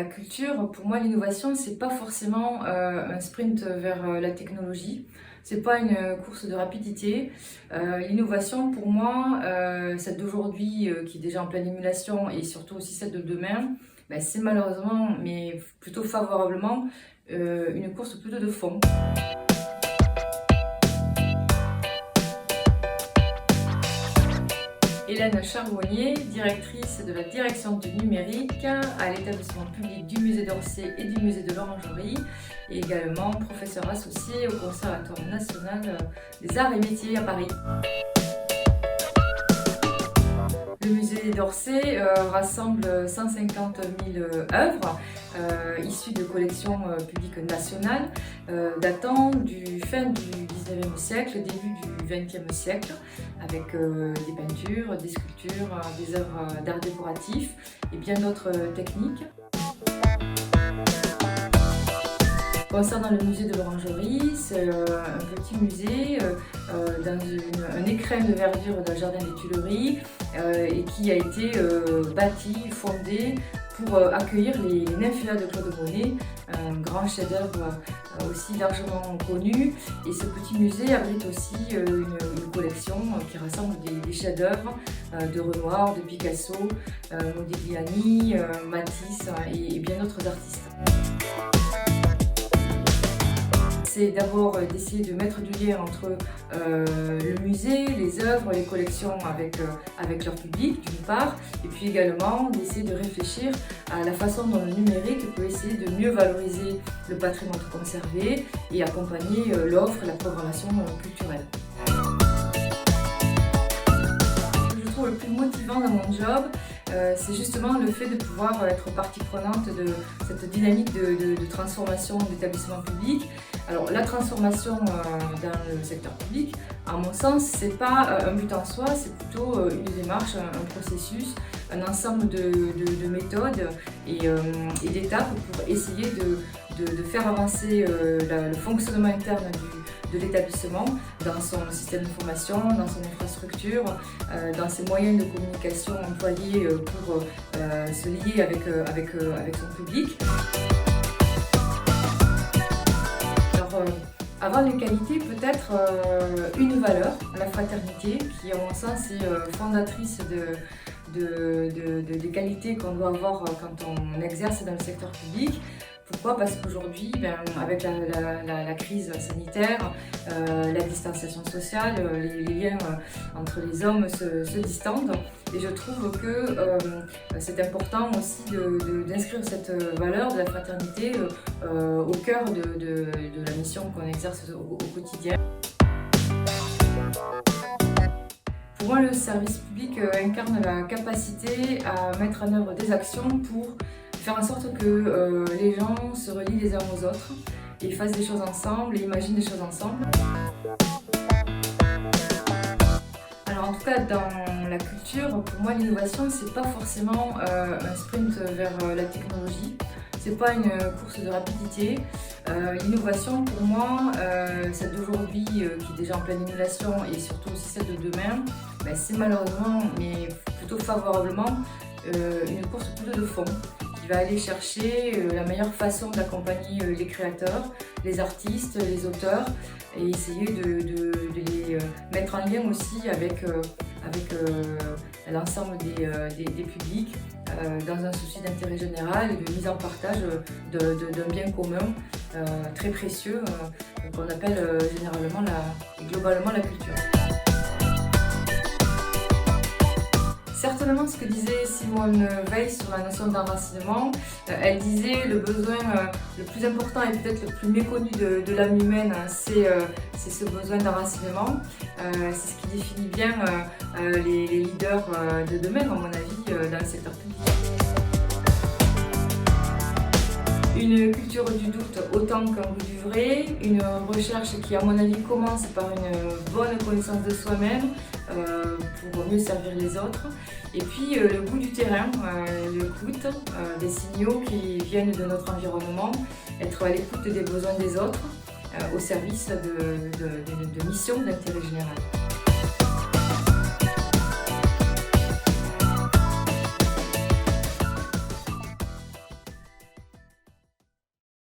la culture, pour moi, l'innovation, c'est pas forcément un sprint vers la technologie. C'est pas une course de rapidité. L'innovation, pour moi, celle d'aujourd'hui qui est déjà en pleine émulation et surtout aussi celle de demain, ben, c'est malheureusement, mais plutôt favorablement, une course plutôt de fond. Hélène Charbonnier, directrice de la direction du numérique à l'établissement public du musée d'Orsay et du musée de l'Orangerie, et également professeure associée au Conservatoire national des arts et métiers à Paris. Le musée d'Orsay rassemble 150 000 œuvres issues de collections publiques nationales datant du fin du 19e siècle, début du 20e siècle, avec des peintures, des sculptures, des œuvres d'art décoratif et bien d'autres techniques. Concernant le musée de l'Orangerie, c'est un petit musée dans un écrin de verdure d'un jardin des Tuileries et qui a été bâti, fondé pour accueillir les Nymphéas de Claude Monet, un grand chef-d'œuvre aussi largement connu. Et ce petit musée abrite aussi une collection qui rassemble des chefs-d'œuvre de Renoir, de Picasso, Modigliani, Matisse et bien d'autres artistes. C'est d'abord d'essayer de mettre du lien entre le musée, les œuvres, les collections avec leur public d'une part, et puis également d'essayer de réfléchir à la façon dont le numérique peut essayer de mieux valoriser le patrimoine conservé et accompagner l'offre et la programmation culturelle. Ce que je trouve le plus motivant dans mon job, c'est justement le fait de pouvoir être partie prenante de cette dynamique de transformation d'établissements publics. Alors la transformation dans le secteur public, à mon sens, c'est pas un but en soi, c'est plutôt une démarche, un processus, un ensemble de méthodes et d'étapes pour essayer de faire avancer le fonctionnement interne de l'établissement dans son système d'information, dans son infrastructure, dans ses moyens de communication employés pour se lier avec son public. Avant les qualités, peut-être une valeur, la fraternité, qui à mon sens est fondatrice des qualités qu'on doit avoir quand on exerce dans le secteur public. Pourquoi ? Parce qu'aujourd'hui, avec la crise sanitaire, la distanciation sociale, les liens entre les hommes se distendent. Et je trouve que c'est important aussi d'inscrire cette valeur de la fraternité au cœur de la mission qu'on exerce au quotidien. Pour moi, le service public incarne la capacité à mettre en œuvre des actions pour faire en sorte que les gens se relient les uns aux autres et fassent des choses ensemble et imaginent des choses ensemble. Alors en tout cas, dans la culture, pour moi, l'innovation, c'est pas forcément un sprint vers la technologie. C'est pas une course de rapidité. L'innovation, pour moi, celle d'aujourd'hui qui est déjà en pleine émulation et surtout aussi celle de demain, c'est malheureusement, mais plutôt favorablement, une course plutôt de fond qui va aller chercher la meilleure façon d'accompagner les créateurs, les artistes, les auteurs et essayer de les mettre en lien aussi avec l'ensemble des publics dans un souci d'intérêt général et de mise en partage d'un bien commun très précieux qu'on appelle généralement et globalement la culture. Certainement ce que disait Simone Weil sur la notion d'enracinement, elle disait le besoin le plus important et peut-être le plus méconnu de l'âme humaine, c'est ce besoin d'enracinement. C'est ce qui définit bien les leaders de demain, à mon avis, dans le secteur public. Une culture du doute autant qu'un goût du vrai, une recherche qui à mon avis commence par une bonne connaissance de soi-même pour mieux servir les autres, et puis le goût du terrain, l'écoute des signaux qui viennent de notre environnement, être à l'écoute des besoins des autres au service de missions d'intérêt général.